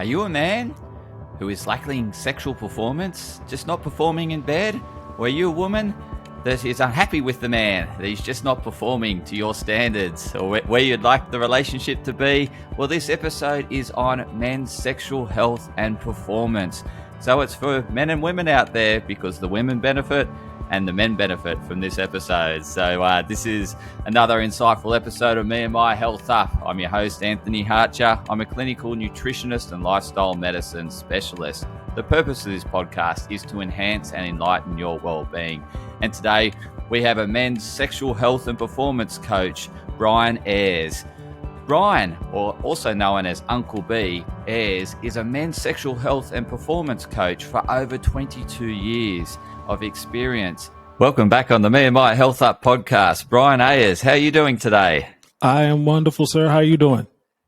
you a man who is lacking sexual performance, just not performing in bed? Or are you a woman that is unhappy with the man, that he's just not performing to your standards or where you'd like the relationship to be? Well, this episode is on men's sexual health and performance. So it's for men and women out there because the women benefit and the men benefit from this episode. So this is another insightful episode of Me and My Health Up. I'm your host, Anthony Harcher. I'm a clinical nutritionist and lifestyle medicine specialist. The purpose of this podcast is to enhance and enlighten your well-being. And today we have a men's sexual health and performance coach, Brian Ayers. Brian, or also known as Uncle B, Ayers, is a men's sexual health and performance coach for over 22 years of experience. Welcome back on the Me and My Health Up podcast. Brian Ayers, how are you doing today? I am wonderful, sir. How are you doing?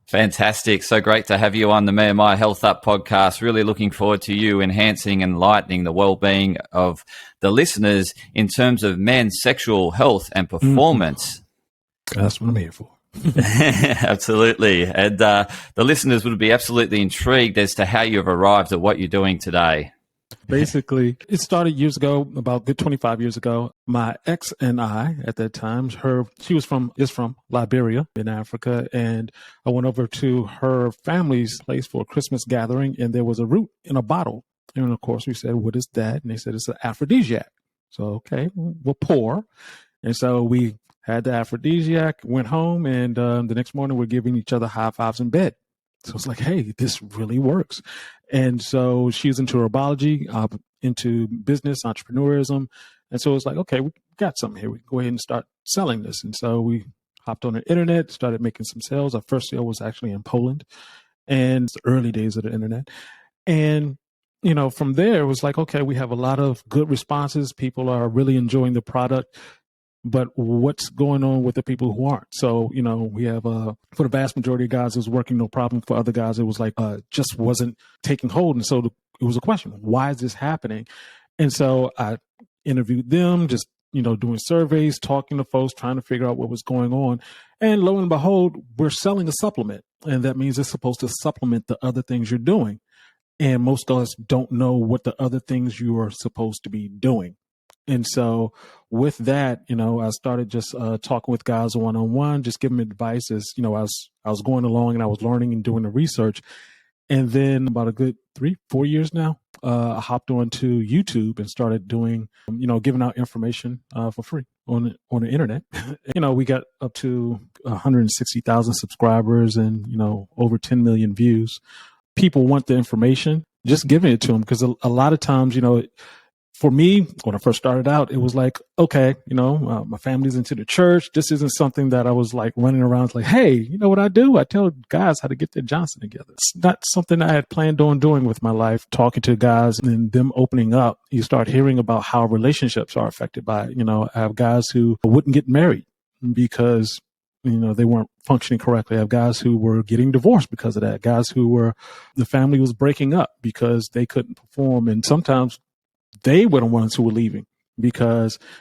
Fantastic. So great to have you on the Me and My Health Up podcast. Really looking forward to you enhancing and enlightening the well-being of the listeners in terms of men's sexual health and performance. That's what I'm here for. Absolutely. And the listeners would be absolutely intrigued as to how you've arrived at what you're doing today. Basically, it started years ago, about good 25 years ago. My ex and I, at that time, she is from Liberia in Africa, and I went over to her family's place for a Christmas gathering, and there was a root in a bottle. And of course, we said, "What is that?" And they said, "It's an aphrodisiac." So, okay, we'll pour. And so we had the aphrodisiac, went home, and the next morning we're giving each other high fives in bed. So it's like, hey, this really works. And so she's into herbology, into business, entrepreneurism. And so it's like, okay, we got something here. We can go ahead and start selling this. And so we hopped on the internet, started making some sales. Our first sale was actually in Poland, and it's the early days of the internet. And, from there, it was like, okay, we have a lot of good responses. People are really enjoying the product. But what's going on with the people who aren't? So, we have, for the vast majority of guys, it was working no problem. For other guys, it was like, just wasn't taking hold. And so it was a question, why is this happening? And so I interviewed them, just, doing surveys, talking to folks, trying to figure out what was going on. And lo and behold, we're selling a supplement. And that means it's supposed to supplement the other things you're doing. And most of us don't know what the other things you are supposed to be doing. And so with that, I started just talking with guys one-on-one, just giving them advice as, I was going along and I was learning and doing the research. And then about a good 3-4 years now, I hopped onto YouTube and started doing, giving out information for free on the internet. We got up to 160,000 subscribers and, over 10 million views. People want the information, just giving it to them, because a lot of times, for me, when I first started out, it was like, okay, my family's into the church. This isn't something that I was like running around like, hey, you know what I do? I tell guys how to get their Johnson together. It's not something I had planned on doing with my life, talking to guys and them opening up. You start hearing about how relationships are affected by it. I have guys who wouldn't get married because, they weren't functioning correctly. I have guys who were getting divorced because of that. Guys who the family was breaking up because they couldn't perform. And sometimes they were the ones who were leaving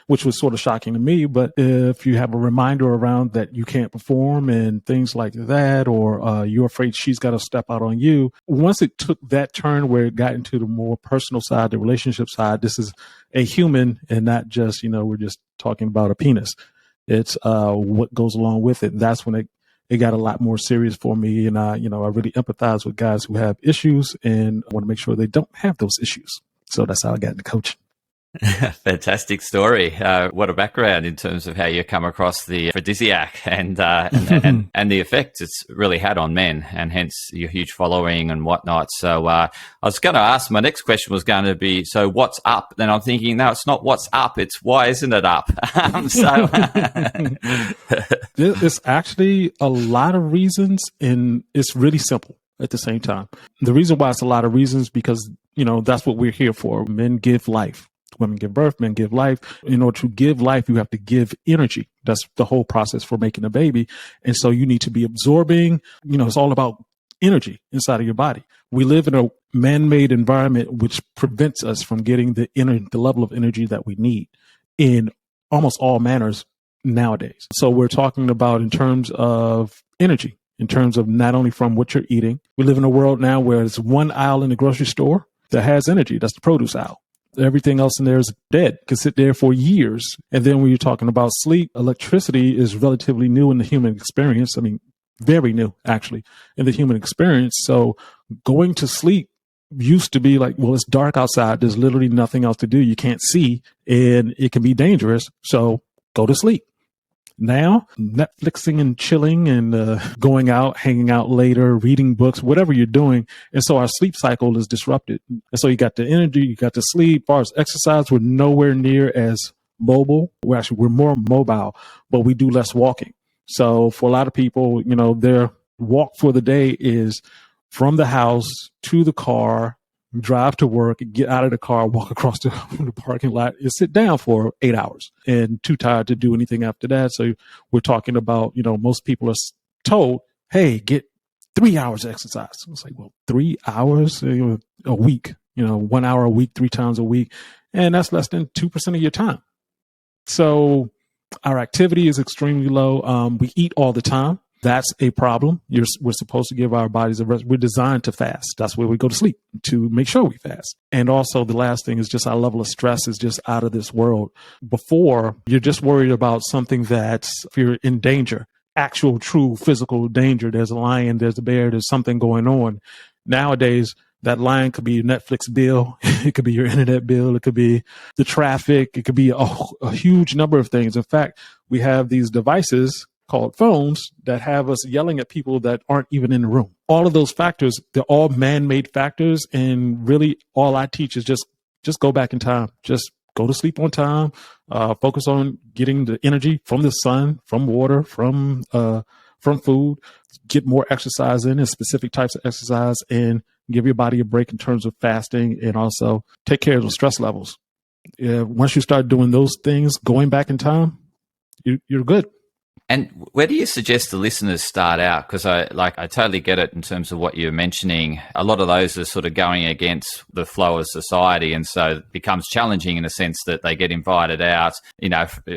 which was sort of shocking to me. But if you have a reminder around that you can't perform and things like that, or you're afraid she's got to step out on you, once it took that turn where it got into the more personal side, the relationship side, this is a human and not just, we're just talking about a penis. It's what goes along with it. That's when it got a lot more serious for me. And I really empathize with guys who have issues and want to make sure they don't have those issues. So that's how I got into coaching. Fantastic story. What a background in terms of how you come across the aphrodisiac and the effect it's really had on men, and hence your huge following and whatnot. So I was going to ask, my next question was going to be, so what's up? Then I'm thinking, no, it's not what's up. It's why isn't it up? There's actually a lot of reasons, and it's really simple at the same time. The reason why it's a lot of reasons because, that's what we're here for. Men give life. Women give birth, men give life. In order to give life, you have to give energy. That's the whole process for making a baby. And so you need to be absorbing, it's all about energy inside of your body. We live in a man-made environment, which prevents us from getting the level of energy that we need in almost all manners nowadays. So we're talking about in terms of energy. in terms of not only from what you're eating. We live in a world now where it's one aisle in the grocery store that has energy. That's the produce aisle. Everything else in there is dead, can sit there for years. And then when you're talking about sleep, electricity is relatively new in the human experience. I mean, very new, actually, in the human experience. So going to sleep used to be like, well, it's dark outside. There's literally nothing else to do. You can't see, and it can be dangerous. So go to sleep. Now, Netflixing and chilling and going out, hanging out later, reading books, whatever you're doing. And so our sleep cycle is disrupted. And so you got the energy, you got the sleep. As far as exercise, we're nowhere near as mobile. We're more mobile, but we do less walking. So for a lot of people, their walk for the day is from the house to the car, drive to work, get out of the car, walk across the parking lot, and sit down for 8 hours and too tired to do anything after that. So we're talking about, most people are told, hey, get 3 hours of exercise. It's like, well, 3 hours a week, 1 hour a week, 3 times a week. And that's less than 2% of your time. So our activity is extremely low. We eat all the time. That's a problem. We're supposed to give our bodies a rest. We're designed to fast. That's where we go to sleep, to make sure we fast. And also the last thing is just our level of stress is just out of this world. Before, you're just worried about something that's, if you're in danger, actual, true physical danger. There's a lion, there's a bear, there's something going on. Nowadays, that lion could be your Netflix bill. It could be your internet bill. It could be the traffic. It could be a huge number of things. In fact, we have these devices called phones that have us yelling at people that aren't even in the room. All of those factors, they're all man-made factors. And really all I teach is just go back in time. Just go to sleep on time. Focus on getting the energy from the sun, from water, from food. Get more exercise in and specific types of exercise, and give your body a break in terms of fasting, and also take care of the stress levels. Once you start doing those things, going back in time, you're good. And where do you suggest the listeners start out? Because I totally get it in terms of what you're mentioning. A lot of those are sort of going against the flow of society, and so it becomes challenging in a sense that they get invited out,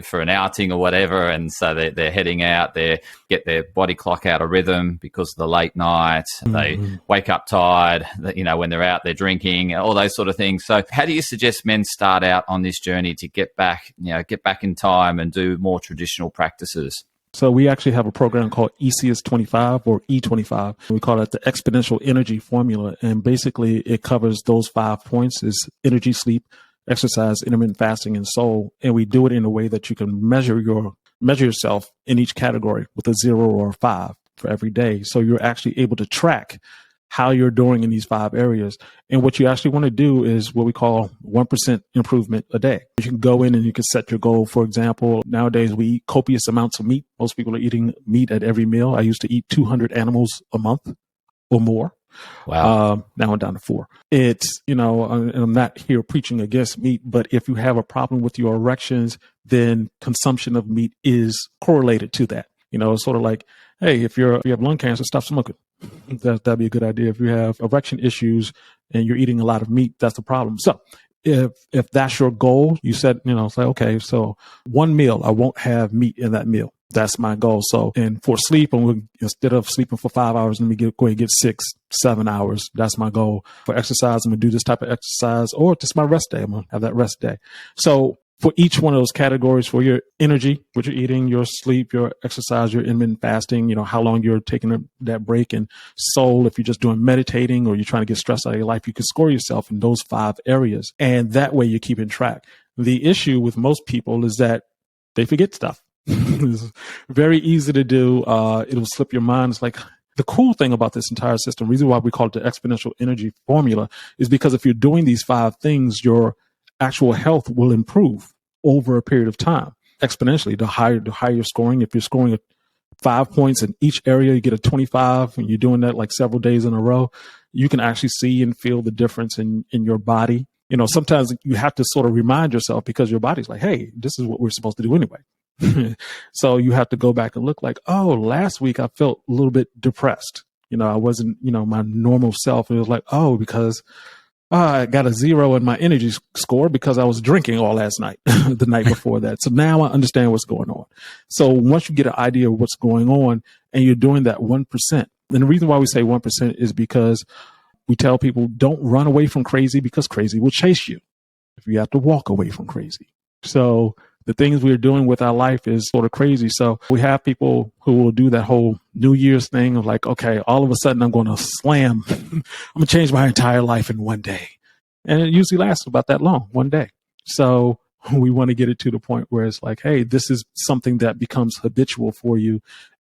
for an outing or whatever, and so they're heading out. They get their body clock out of rhythm because of the late night. Mm-hmm. They wake up tired. When they're out, they're drinking, all those sort of things. So, how do you suggest men start out on this journey to get back in time and do more traditional practices? So we actually have a program called ESEIS 25 or E25. We call it the exponential energy formula. And basically it covers those 5 points: is energy, sleep, exercise, intermittent fasting, and soul. And we do it in a way that you can measure yourself in each category with a 0 or a 5 for every day. So you're actually able to track how you're doing in these 5 areas. And what you actually want to do is what we call 1% improvement a day. You can go in and you can set your goal. For example, nowadays we eat copious amounts of meat. Most people are eating meat at every meal. I used to eat 200 animals a month or more. Wow. Now I'm down to 4. It's, and I'm not here preaching against meat, but if you have a problem with your erections, then consumption of meat is correlated to that. It's sort of like, hey, if you have lung cancer, stop smoking. That'd be a good idea. If you have erection issues and you're eating a lot of meat, that's the problem. So if that's your goal, you said, it's like, okay, so 1 meal, I won't have meat in that meal. That's my goal. So, and for sleep, instead of sleeping for 5 hours, let me go ahead and get 6, 7 hours. That's my goal. For exercise, I'm going to do this type of exercise, or just my rest day. I'm going to have that rest day. So for each one of those categories, for your energy, what you're eating, your sleep, your exercise, your intermittent fasting, how long you're taking that break, and soul, if you're just doing meditating or you're trying to get stress out of your life, you can score yourself in those 5 areas. And that way you're keeping track. The issue with most people is that they forget stuff. It's very easy to do. It'll slip your mind. It's like, the cool thing about this entire system, reason why we call it the exponential energy formula, is because if you're doing these 5 things, your actual health will improve over a period of time exponentially. The higher you're scoring. If you're scoring 5 points in each area, you get a 25, and you're doing that like several days in a row, you can actually see and feel the difference in your body. Sometimes you have to sort of remind yourself, because your body's like, hey, this is what we're supposed to do anyway. So you have to go back and look like, oh, last week I felt a little bit depressed. I wasn't, my normal self. It was like, oh, because I got a 0 in my energy score because I was drinking all last night, the night before that. So now I understand what's going on. So once you get an idea of what's going on, and you're doing that 1%. And the reason why we say 1% is because we tell people don't run away from crazy because crazy will chase you if you have to walk away from crazy. So the things we're doing with our life is sort of crazy. So we have people who will do that whole New Year's thing of like, okay, all of a sudden I'm going to slam, I'm going to change my entire life in one day. And it usually lasts about that long, one day. So we want to get it to the point where it's like, hey, this is something that becomes habitual for you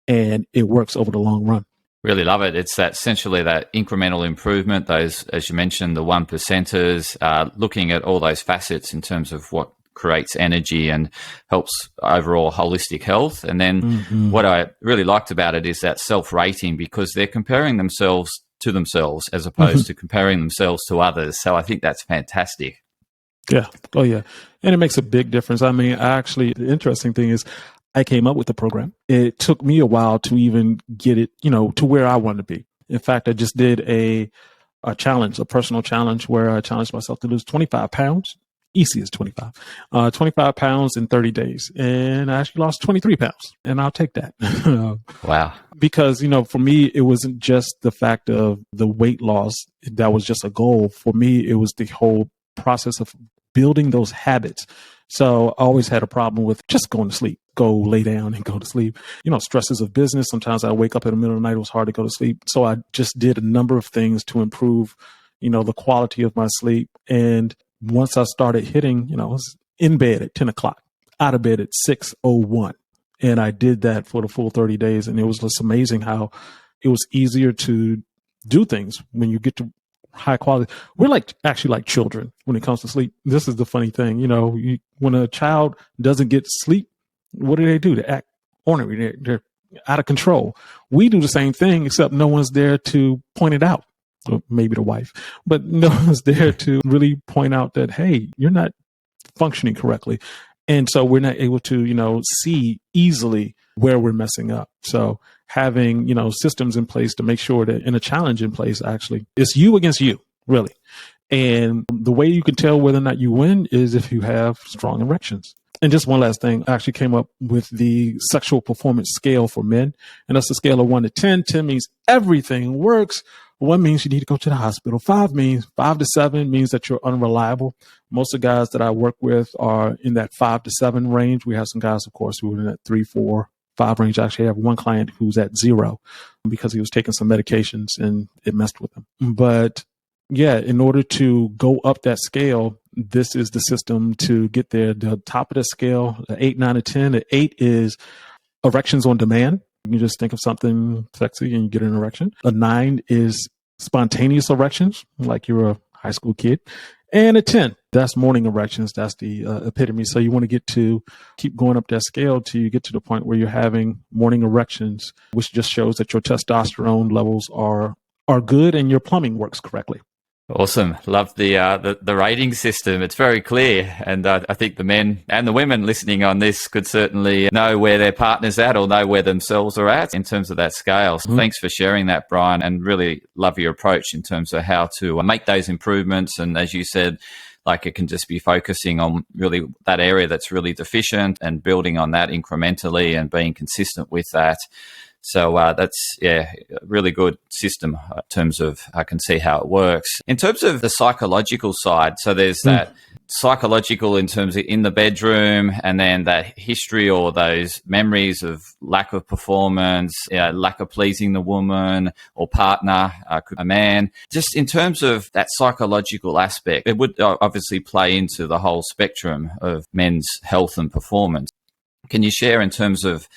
and it works over the long run. Really love it. It's that essentially that incremental improvement, those, as you mentioned, the 1%ers, looking at all those facets in terms of what creates energy and helps overall holistic health. And then what I really liked about it is that self-rating, because they're comparing themselves to themselves as opposed to comparing themselves to others. So I think that's fantastic. Yeah. Oh, yeah. And it makes a big difference. I mean, the interesting thing is I came up with the program. It took me a while to even get it, to where I wanted to be. In fact, I just did a challenge, a personal challenge where I challenged myself to lose 25 pounds. Easy as 25, 25 pounds in 30 days. And I actually lost 23 pounds and I'll take that. Wow. Because, for me, it wasn't just the fact of the weight loss. That was just a goal. For me, it was the whole process of building those habits. So I always had a problem with just going to sleep, go lay down and go to sleep. Stresses of business. Sometimes I wake up in the middle of the night. It was hard to go to sleep. So I just did a number of things to improve, the quality of my sleep. And once I started hitting, I was in bed at 10 o'clock, out of bed at 6:01. And I did that for the full 30 days. And it was just amazing how it was easier to do things when you get to high quality. We're actually like children when it comes to sleep. This is the funny thing. When a child doesn't get sleep, what do? They act ornery. They're out of control. We do the same thing, except no one's there to point it out. Well, maybe the wife, but no one's there to really point out that, hey, you're not functioning correctly. And so we're not able to, see easily where we're messing up. So having, systems in place to make sure that, and a challenge in place, actually, it's you against you, really. And the way you can tell whether or not you win is if you have strong erections. And just one last thing, I actually came up with the sexual performance scale for men. And that's a scale of 1 to 10. 10 means everything works. 1 means you need to go to the hospital. 5 to 7 means that you're unreliable. Most of the guys that I work with are in that 5 to 7 range. We have some guys, of course, who are in that 3, 4, 5 range. I actually have one client who's at 0 because he was taking some medications and it messed with him. But yeah, in order to go up that scale, this is the system to get there. The top of the scale, the 8, 9, or 10. The 8 is erections on demand. You just think of something sexy and you get an erection. A 9 is spontaneous erections, like you're a high school kid. And a 10, that's morning erections. That's the epitome. So you want to keep going up that scale till you get to the point where you're having morning erections, which just shows that your testosterone levels are good and your plumbing works correctly. Awesome. Love the rating system. It's very clear. And I think the men and the women listening on this could certainly know where their partner's at or know where themselves are at in terms of that scale. So thanks for sharing that, Brian, and really love your approach in terms of how to make those improvements. And as you said, it can just be focusing on really that area that's really deficient and building on that incrementally and being consistent with that. So that's, a really good system in terms of I can see how it works. In terms of the psychological side, so there's that psychological in terms of in the bedroom and then that history or those memories of lack of performance, lack of pleasing the woman or partner, a man. Just in terms of that psychological aspect, it would obviously play into the whole spectrum of men's health and performance. Can you share in terms of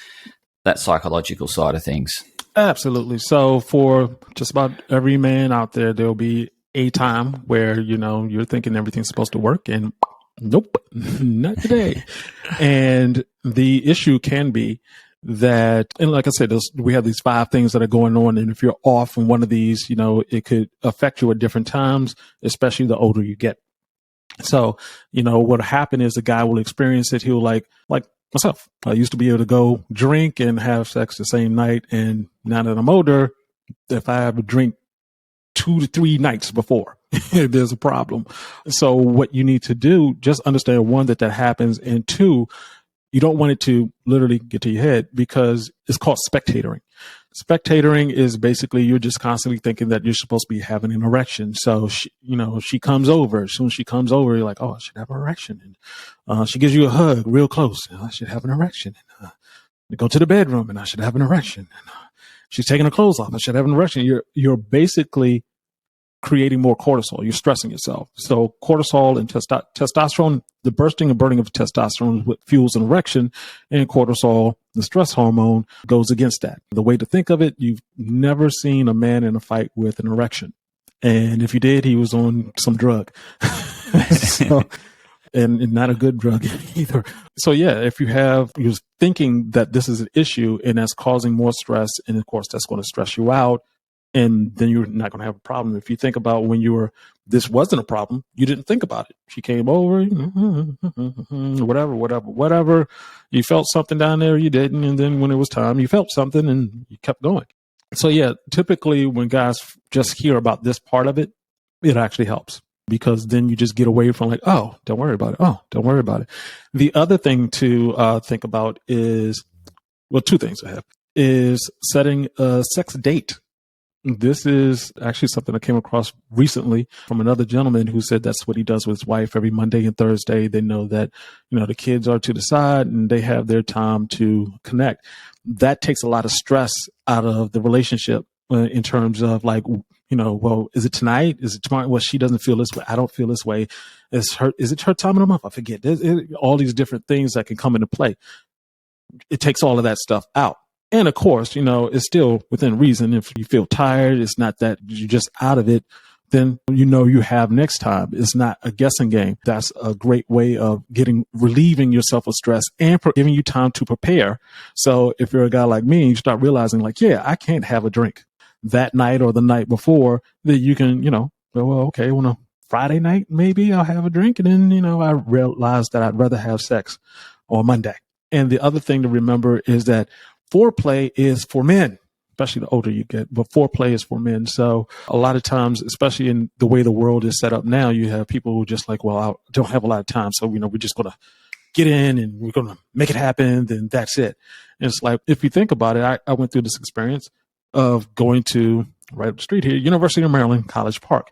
that psychological side of things? Absolutely. So for just about every man out there, there'll be a time where, you're thinking everything's supposed to work and nope, not today. And the issue can be that, and like I said, we have these 5 things that are going on. And if you're off in one of these, it could affect you at different times, especially the older you get. So, what'll happen is the guy will experience it. He'll like myself. I used to be able to go drink and have sex the same night. And now that I'm older, if I have a drink 2 to 3 nights before, there's a problem. So what you need to do, just understand 1, that happens. And 2, you don't want it to literally get to your head because it's called spectatoring. Spectatoring is basically you're just constantly thinking that you're supposed to be having an erection. So, she comes over. As soon as she comes over, you're like, oh, I should have an erection. And she gives you a hug real close. I should have an erection. And go to the bedroom and I should have an erection. And she's taking her clothes off. I should have an erection. You're basically creating more cortisol. You're stressing yourself. So cortisol and testosterone, the bursting and burning of testosterone is what fuels an erection, and cortisol, the stress hormone, goes against that. The way to think of it, you've never seen a man in a fight with an erection. And if you did, he was on some drug. And not a good drug either. So yeah, if you're thinking that this is an issue and that's causing more stress, and of course that's going to stress you out, and then you're not going to have a problem. If you think about when this wasn't a problem, you didn't think about it. She came over, whatever. You felt something down there, you didn't. And then when it was time, you felt something and you kept going. So yeah, typically when guys just hear about this part of it, it actually helps, because then you just get away from like, oh, don't worry about it. Oh, don't worry about it. The other thing to think about is, well, two things I have, is setting a sex date. This is actually something I came across recently from another gentleman who said that's what he does with his wife every Monday and Thursday. They know that, the kids are to the side and they have their time to connect. That takes a lot of stress out of the relationship in terms of like, well, is it tonight? Is it tomorrow? Well, she doesn't feel this way. I don't feel this way. Is it her time of the month? I forget. All these different things that can come into play. It takes all of that stuff out. And of course, it's still within reason. If you feel tired, it's not that you're just out of it, then you have next time. It's not a guessing game. That's a great way of relieving yourself of stress and giving you time to prepare. So if you're a guy like me, you start realizing like, yeah, I can't have a drink that night or the night before, that you can, well, okay, Friday night, maybe I'll have a drink. And then, I realize that I'd rather have sex on Monday. And the other thing to remember is that foreplay is for men, especially the older you get, but foreplay is for men. So a lot of times, especially in the way the world is set up now, you have people who are just like, well, I don't have a lot of time. So, we're just going to get in and we're going to make it happen. Then that's it. And it's like, if you think about it, I went through this experience of going to right up the street here, University of Maryland, College Park.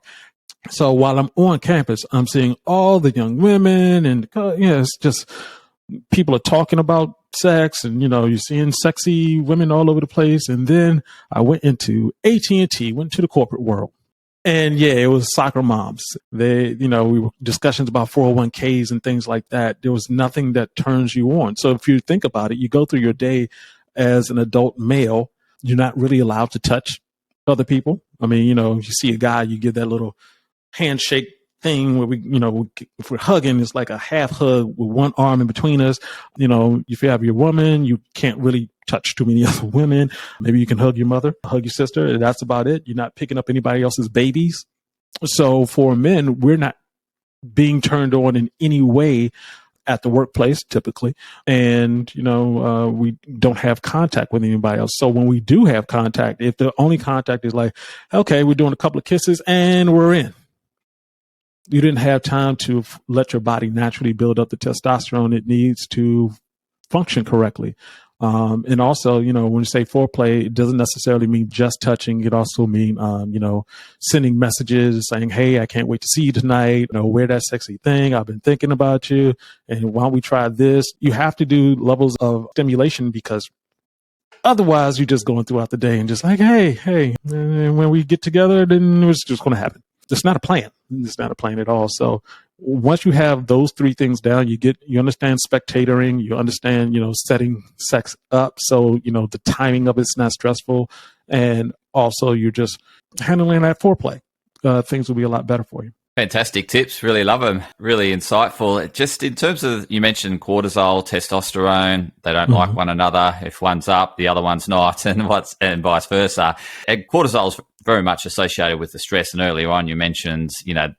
So while I'm on campus, I'm seeing all the young women and, it's just people are talking about sex and, you're seeing sexy women all over the place. And then I went into AT&T, went to the corporate world. And yeah, it was soccer moms. We were discussions about 401ks and things like that. There was nothing that turns you on. So if you think about it, you go through your day as an adult male, you're not really allowed to touch other people. I mean, you see a guy, you give that little handshake thing where if we're hugging, it's like a half hug with one arm in between us. If you have your woman, you can't really touch too many other women. Maybe you can hug your mother, hug your sister, and that's about it. You're not picking up anybody else's babies. So for men, we're not being turned on in any way at the workplace typically. And, we don't have contact with anybody else. So when we do have contact, if the only contact is like, okay, we're doing a couple of kisses and we're in. You didn't have time to let your body naturally build up the testosterone it needs to function correctly. And also, when you say foreplay, it doesn't necessarily mean just touching. It also mean, sending messages saying, hey, I can't wait to see you tonight. Wear that sexy thing. I've been thinking about you. And why don't we try this? You have to do levels of stimulation, because otherwise you're just going throughout the day and just like, hey. And when we get together, then it's just going to happen. It's not a plan. It's not a plan at all. So once you have those three things down, you understand spectatoring, you understand, setting sex up. So, the timing of it's not stressful. And also you're just handling that foreplay. Things will be a lot better for you. Fantastic tips. Really love them. Really insightful. Just in terms of, you mentioned cortisol, testosterone, they don't like one another. If one's up, the other one's not, and vice versa. And cortisol's very much associated with the stress. And earlier on, you mentioned,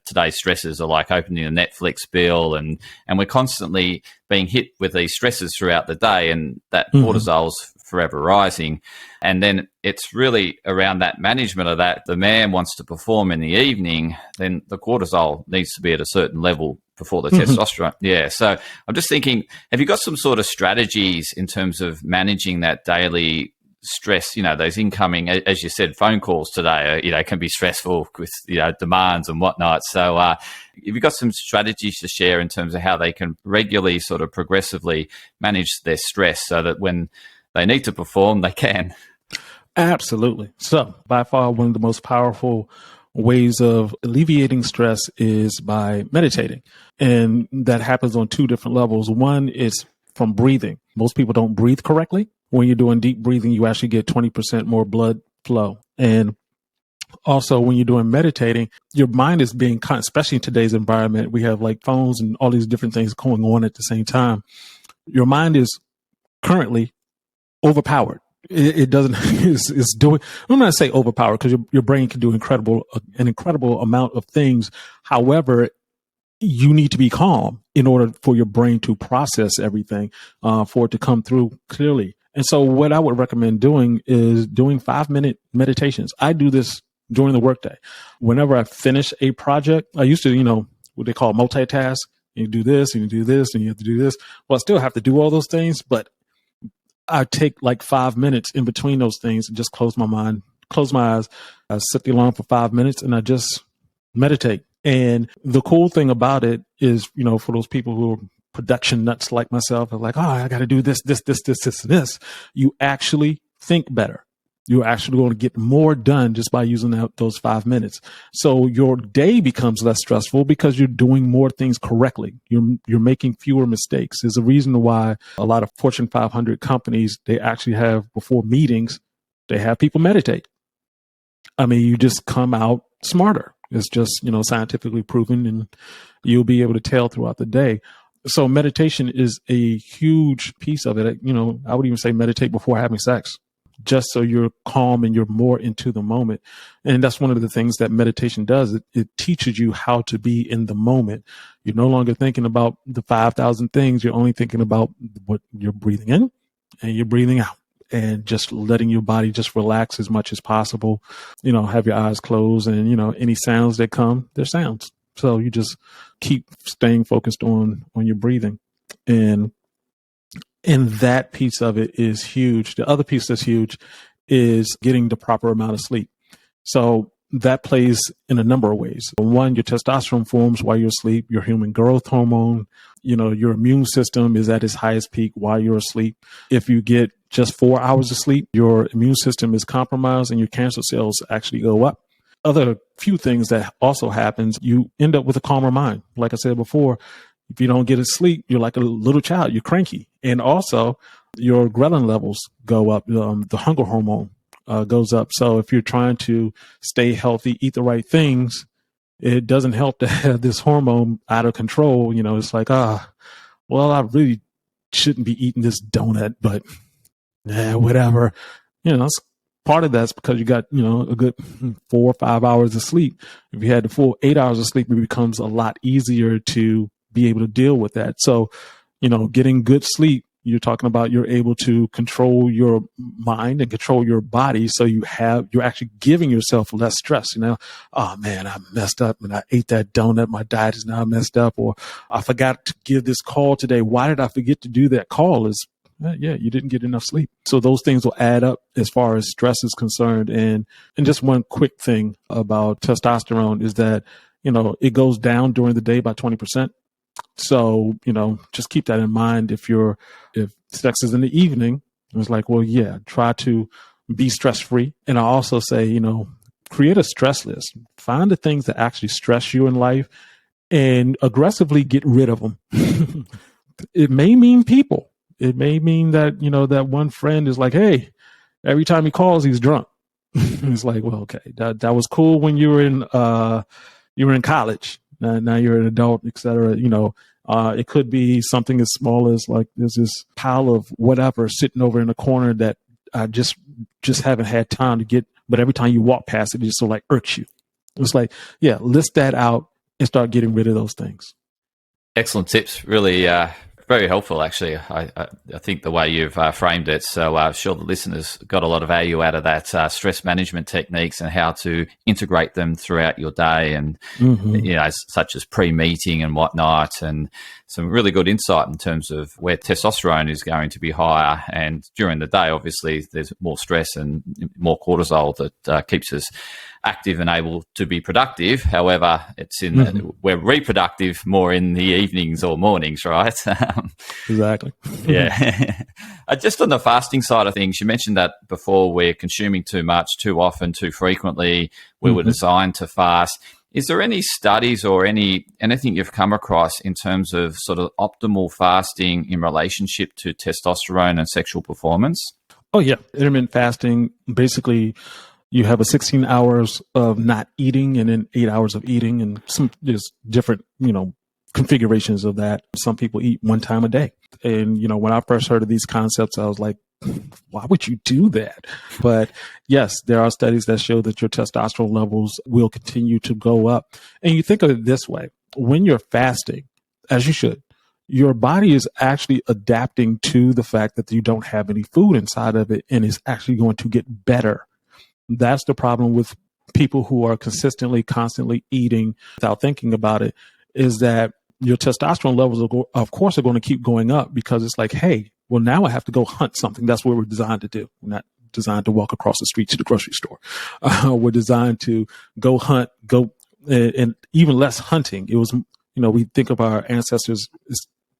today's stresses are like opening a Netflix bill, and we're constantly being hit with these stresses throughout the day, and that cortisol's forever rising. And then it's really around that management of that. The man wants to perform in the evening, then the cortisol needs to be at a certain level before the testosterone. Yeah. So I'm just thinking, have you got some sort of strategies in terms of managing that daily stress, those incoming, as you said, phone calls today, can be stressful with, demands and whatnot. So have you got some strategies to share in terms of how they can regularly sort of progressively manage their stress so that when they need to perform, they can? Absolutely. So by far, one of the most powerful ways of alleviating stress is by meditating. And that happens on two different levels. One is from breathing. Most people don't breathe correctly. When you're doing deep breathing, you actually get 20% more blood flow. And also, when you're doing meditating, your mind is being, especially in today's environment, we have like phones and all these different things going on at the same time. Your mind is currently overpowered. It doesn't, it's doing, I'm not going to say overpowered because your brain can do an incredible amount of things. However, you need to be calm in order for your brain to process everything, for it to come through clearly. And so what I would recommend doing is doing 5-minute meditations. I do this during the workday. Whenever I finish a project, I used to, what they call multitask. You do this and you do this and you have to do this. Well, I still have to do all those things, but I take like 5 minutes in between those things and just close my eyes. I set the alarm for 5 minutes and I just meditate. And the cool thing about it is, for those people who are production nuts like myself, are like, oh, I got to do this, and this. You actually think better. You're actually going to get more done just by using those 5 minutes. So your day becomes less stressful because you're doing more things correctly. You're making fewer mistakes. There's a reason why a lot of Fortune 500 companies, they actually have, before meetings, they have people meditate. I mean, you just come out smarter. It's just, scientifically proven, and you'll be able to tell throughout the day. So meditation is a huge piece of it. I would even say meditate before having sex, just so you're calm and you're more into the moment. And that's one of the things that meditation does. It teaches you how to be in the moment. You're no longer thinking about the 5,000 things. You're only thinking about what you're breathing in and you're breathing out, and just letting your body just relax as much as possible. Have your eyes closed, and, any sounds that come, they're sounds. So you just keep staying focused on your breathing. And that piece of it is huge. The other piece that's huge is getting the proper amount of sleep. So that plays in a number of ways. One, your testosterone forms while you're asleep, your human growth hormone, your immune system is at its highest peak while you're asleep. If you get just 4 hours of sleep, your immune system is compromised and your cancer cells actually go up. Other few things that also happens, you end up with a calmer mind. Like I said before, if you don't get sleep, you're like a little child, you're cranky. And also your ghrelin levels go up, the hunger hormone goes up. So if you're trying to stay healthy, eat the right things, it doesn't help to have this hormone out of control. It's like, well, I really shouldn't be eating this donut, but whatever. It's part of that's because you got, a good 4 or 5 hours of sleep. If you had the full 8 hours of sleep, it becomes a lot easier to be able to deal with that. So, getting good sleep, you're talking about you're able to control your mind and control your body. So you're actually giving yourself less stress. Oh man, I messed up and I ate that donut. My diet is now messed up, or I forgot to give this call today. Why did I forget to do that call? You didn't get enough sleep. So those things will add up as far as stress is concerned. And just one quick thing about testosterone is that, it goes down during the day by 20%. So, just keep that in mind. If sex is in the evening, it's like, well, yeah, try to be stress free. And I also say, create a stress list, find the things that actually stress you in life and aggressively get rid of them. It may mean people. It may mean that, that one friend is like, hey, every time he calls, he's drunk. It's like, well, okay, that was cool when you were in college. Now you're an adult, et cetera. It could be something as small as like there's this pile of whatever sitting over in the corner that I just haven't had time to get. But every time you walk past it, it just sort of like irks you. It's like, list that out and start getting rid of those things. Excellent tips. Really Very helpful, actually. I think the way you've framed it. So sure the listeners got a lot of value out of that, stress management techniques and how to integrate them throughout your day, and such as pre-meeting and whatnot, and some really good insight in terms of where testosterone is going to be higher. And during the day, obviously, there's more stress and more cortisol that keeps us active and able to be productive. However, it's we're reproductive more in the evenings or mornings, right? Exactly. Yeah. Just on the fasting side of things, you mentioned that before, we're consuming too much, too often, too frequently. We were designed to fast. Is there any studies or anything you've come across in terms of sort of optimal fasting in relationship to testosterone and sexual performance? Oh, yeah. Intermittent fasting, basically, you have a 16 hours of not eating and then 8 hours of eating, and there's different, configurations of that. Some people eat one time a day. And, when I first heard of these concepts, I was like, why would you do that? But yes, there are studies that show that your testosterone levels will continue to go up. And you think of it this way: when you're fasting, as you should, your body is actually adapting to the fact that you don't have any food inside of it, and is actually going to get better. That's the problem with people who are constantly eating without thinking about it, is that your testosterone levels, of course, are going to keep going up, because it's like, hey, well, now I have to go hunt something. That's what we're designed to do. We're not designed to walk across the street to the grocery store. We're designed to go hunt, and even less hunting. It was, we think of our ancestors,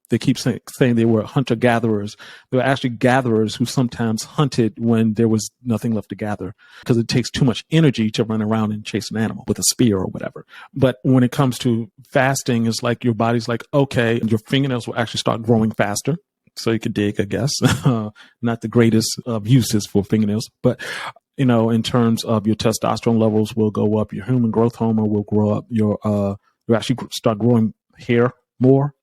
they keep saying they were hunter-gatherers. They were actually gatherers who sometimes hunted when there was nothing left to gather, because it takes too much energy to run around and chase an animal with a spear or whatever. But when it comes to fasting, it's like your body's like, okay, and your fingernails will actually start growing faster. So you could dig, I guess. Not the greatest of uses for fingernails, but in terms of your testosterone levels will go up, your human growth hormone will grow up, you actually start growing hair more.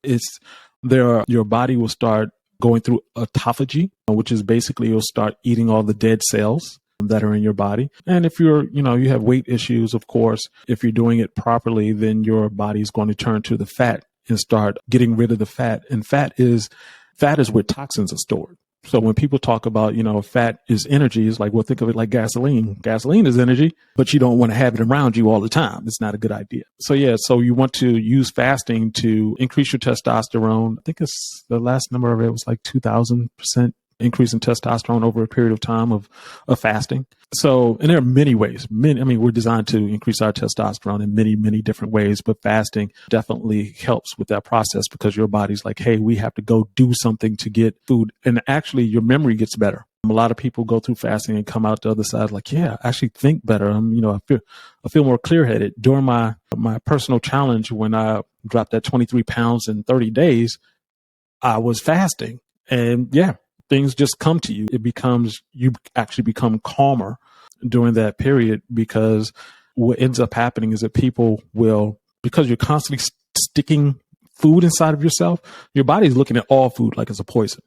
Your body will start going through autophagy, which is basically you'll start eating all the dead cells that are in your body. And if you have weight issues, of course, if you're doing it properly, then your body is going to turn to the fat and start getting rid of the fat. And fat is where toxins are stored. So when people talk about, fat is energy, it's like, well, think of it like gasoline. Gasoline is energy, but you don't want to have it around you all the time. It's not a good idea. So so you want to use fasting to increase your testosterone. I think the last number of it was like 2,000% increase in testosterone over a period of time of fasting. So, and there are many ways. We're designed to increase our testosterone in many, many different ways, but fasting definitely helps with that process, because your body's like, hey, we have to go do something to get food. And actually your memory gets better. A lot of people go through fasting and come out the other side like, yeah, I actually think better. I feel more clear-headed. During my personal challenge, when I dropped that 23 pounds in 30 days, I was fasting, and things just come to you. You actually become calmer during that period, because what ends up happening is that people will, because you're constantly sticking food inside of yourself, your body is looking at all food like it's a poison.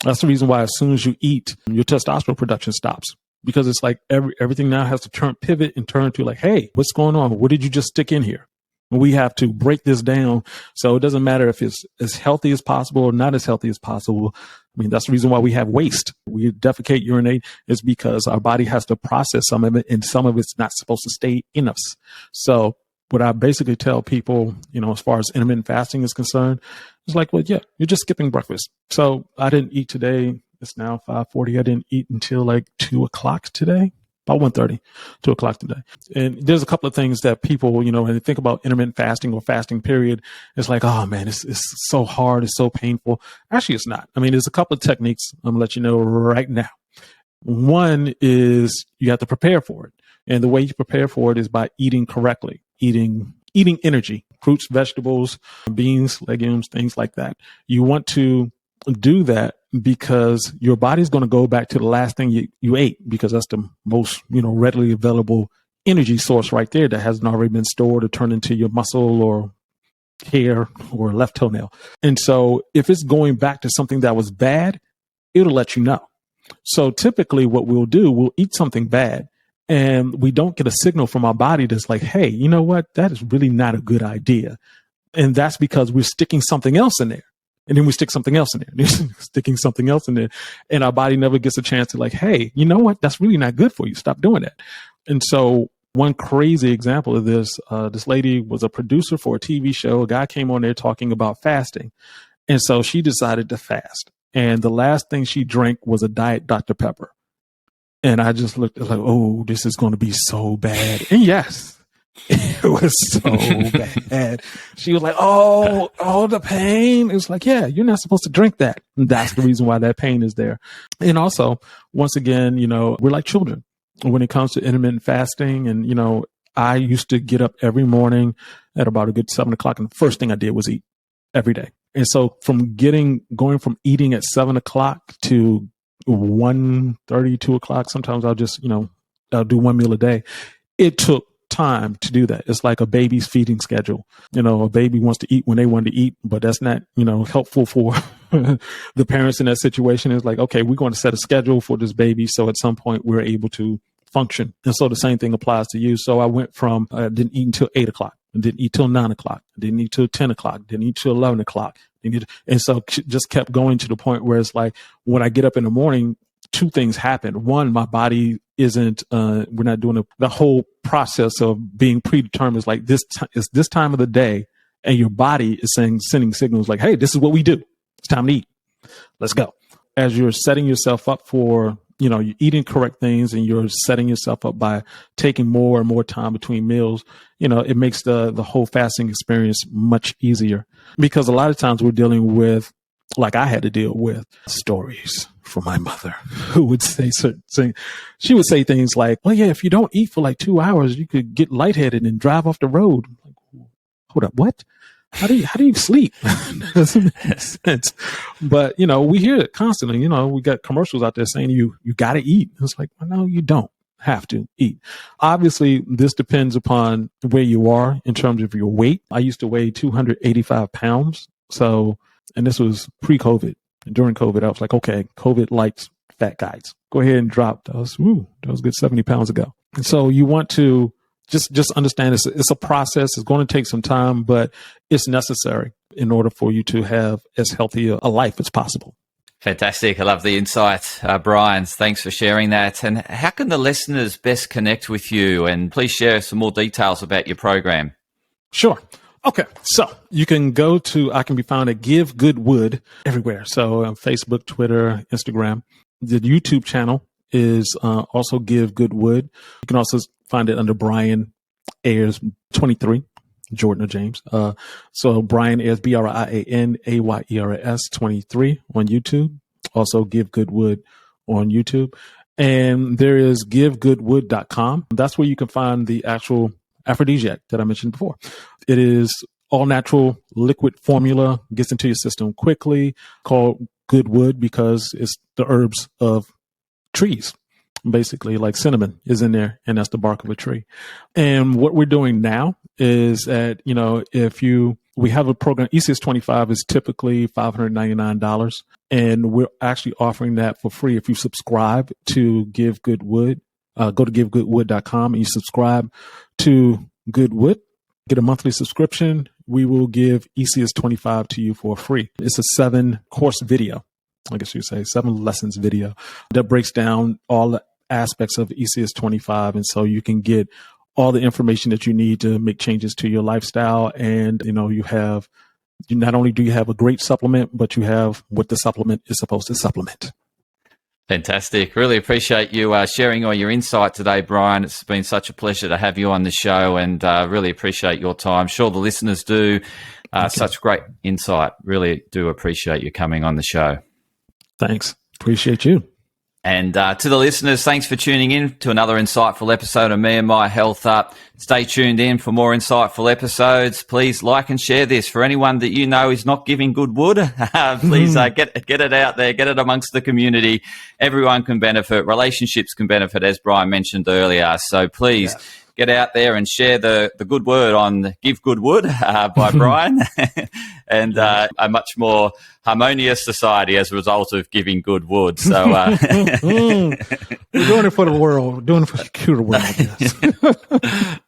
That's the reason why as soon as you eat, your testosterone production stops, because it's like everything now has to pivot and turn to like, hey, what's going on? What did you just stick in here? We have to break this down. So it doesn't matter if it's as healthy as possible or not as healthy as possible. That's the reason why we have waste. We defecate, urinate, is because our body has to process some of it, and some of it's not supposed to stay in us. So what I basically tell people, as far as intermittent fasting is concerned, it's like, well, yeah, you're just skipping breakfast. So I didn't eat today. It's now 5:40. I didn't eat until like 2:00 today. About 1:30, 2:00 today. And there's a couple of things that people, when they think about intermittent fasting or fasting period, it's like, oh man, it's so hard. It's so painful. Actually, it's not. There's a couple of techniques I'm going to let you know right now. One is you have to prepare for it. And the way you prepare for it is by eating correctly, eating energy, fruits, vegetables, beans, legumes, things like that. You want to do that because your body's going to go back to the last thing you ate, because that's the most, readily available energy source right there that hasn't already been stored or turned into your muscle or hair or left toenail. And so if it's going back to something that was bad, it'll let you know. So typically what we'll eat something bad, and we don't get a signal from our body that's like, hey, you know what? That is really not a good idea. And that's because we're sticking something else in there. And then we stick something else in there, sticking something else in there. And our body never gets a chance to like, hey, you know what? That's really not good for you. Stop doing that. And so one crazy example of this, this lady was a producer for a TV show. A guy came on there talking about fasting. And so she decided to fast. And the last thing she drank was a Diet Dr. Pepper. And I just looked like, oh, this is going to be so bad. And yes, it was so bad. She was like, oh, the pain. It was like, yeah, you're not supposed to drink that. And that's the reason why that pain is there. And also, once again, we're like children when it comes to intermittent fasting. And, I used to get up every morning at about a good 7:00. And the first thing I did was eat every day. And so going from eating at 7:00 to 1:30, 2:00, sometimes I'll just, I'll do one meal a day. It took time to do that. It's like a baby's feeding schedule. A baby wants to eat when they want to eat, but that's not, helpful for the parents in that situation. It's like, okay, we're going to set a schedule for this baby. So at some point we're able to function. And so the same thing applies to you. So I went from, didn't eat until 8:00. Didn't eat till 9:00. Didn't eat till 10:00. Didn't eat till 11:00. And so just kept going to the point where it's like when I get up in the morning, two things happen. One, my body isn't. We're not doing the whole process of being predetermined. It's like this is this time of the day, and your body is sending signals like, "Hey, this is what we do. It's time to eat. Let's go." As you're setting yourself up for, you're eating correct things, and you're setting yourself up by taking more and more time between meals. It makes the whole fasting experience much easier, because a lot of times we're dealing with, like I had to deal with, stories from my mother who would say certain things. She would say things like, well, yeah, if you don't eat for like 2 hours, you could get lightheaded and drive off the road. Like, hold up, what? How do you sleep? Doesn't make sense. But, we hear it constantly. We got commercials out there saying you got to eat. It's like, well, no, you don't have to eat. Obviously, this depends upon where you are in terms of your weight. I used to weigh 285 pounds. So, and this was pre-COVID. During COVID, I was like, okay, COVID likes fat guys. Go ahead and drop those. That was a good 70 pounds ago. And so you want to just understand it's a process. It's going to take some time, but it's necessary in order for you to have as healthy a life as possible. Fantastic. I love the insight, Brian. Thanks for sharing that. And how can the listeners best connect with you? And please share some more details about your program. Sure. Okay. So you can I can be found at Give Good Wood everywhere. So Facebook, Twitter, Instagram. The YouTube channel is also Give Good Wood. You can also find it under Brian Ayers 23, Jordan or James. So Brian Ayers, BrianAyers 23 on YouTube. Also Give Good Wood on YouTube. And there is givegoodwood.com. That's where you can find the actual aphrodisiac that I mentioned before. It is all natural liquid formula, gets into your system quickly, called Good Wood because it's the herbs of trees. Basically, like cinnamon is in there, and that's the bark of a tree. And what we're doing now is that, we have a program, ESEIS 25 is typically $599, and we're actually offering that for free. If you subscribe to Give Good Wood, go to givegoodwood.com and you subscribe to Good Wood, get a monthly subscription. We will give ESEIS 25 to you for free. It's a 7-course video. I guess you'd say 7 lessons video that breaks down all the aspects of ESEIS 25. And so you can get all the information that you need to make changes to your lifestyle. And, not only do you have a great supplement, but you have what the supplement is supposed to supplement. Fantastic. Really appreciate you sharing all your insight today, Brian. It's been such a pleasure to have you on the show, and really appreciate your time. Sure the listeners do. Such great insight. Really do appreciate you coming on the show. Thanks. Appreciate you. And to the listeners, thanks for tuning in to another insightful episode of Me and My Health Up. Stay tuned in for more insightful episodes. Please like and share this for anyone that you know is not giving good wood. Please get it out there, get it amongst the community. Everyone can benefit. Relationships can benefit, as Brian mentioned earlier. So please get out there and share the good word on Give Good Wood by Brian and a much more harmonious society as a result of giving good wood. So we're doing it for the world. We're doing it for the cuter world, I guess.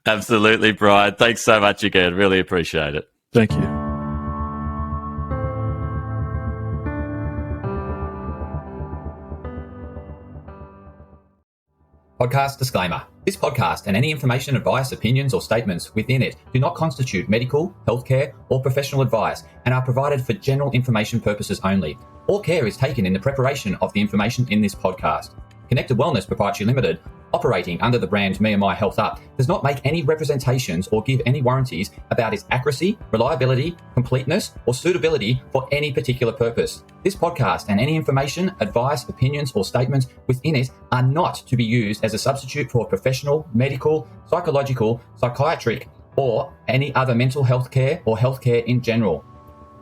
Absolutely, Brian. Thanks so much again. Really appreciate it. Thank you. Podcast disclaimer. This podcast and any information, advice, opinions, or statements within it do not constitute medical, healthcare, or professional advice and are provided for general information purposes only. All care is taken in the preparation of the information in this podcast. Connected Wellness Proprietary Limited, operating under the brand me&my Health Up, does not make any representations or give any warranties about its accuracy, reliability, completeness, or suitability for any particular purpose. This podcast and any information, advice, opinions, or statements within it are not to be used as a substitute for professional, medical, psychological, psychiatric, or any other mental health care or healthcare in general.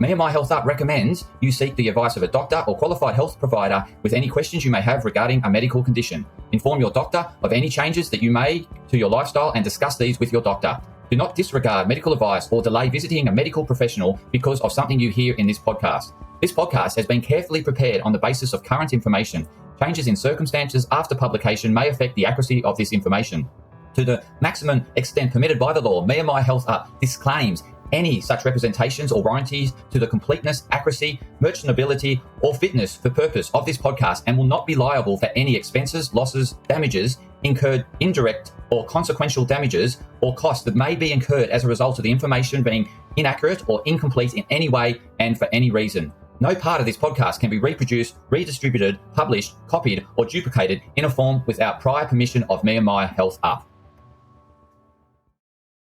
me&my Health Up recommends you seek the advice of a doctor or qualified health provider with any questions you may have regarding a medical condition. Inform your doctor of any changes that you made to your lifestyle and discuss these with your doctor. Do not disregard medical advice or delay visiting a medical professional because of something you hear in this podcast. This podcast has been carefully prepared on the basis of current information. Changes in circumstances after publication may affect the accuracy of this information. To the maximum extent permitted by the law, me&my Health Up disclaims any such representations or warranties to the completeness, accuracy, merchantability, or fitness for purpose of this podcast and will not be liable for any expenses, losses, damages incurred, indirect or consequential damages or costs that may be incurred as a result of the information being inaccurate or incomplete in any way and for any reason. No part of this podcast can be reproduced, redistributed, published, copied, or duplicated in a form without prior permission of me&my Health Up.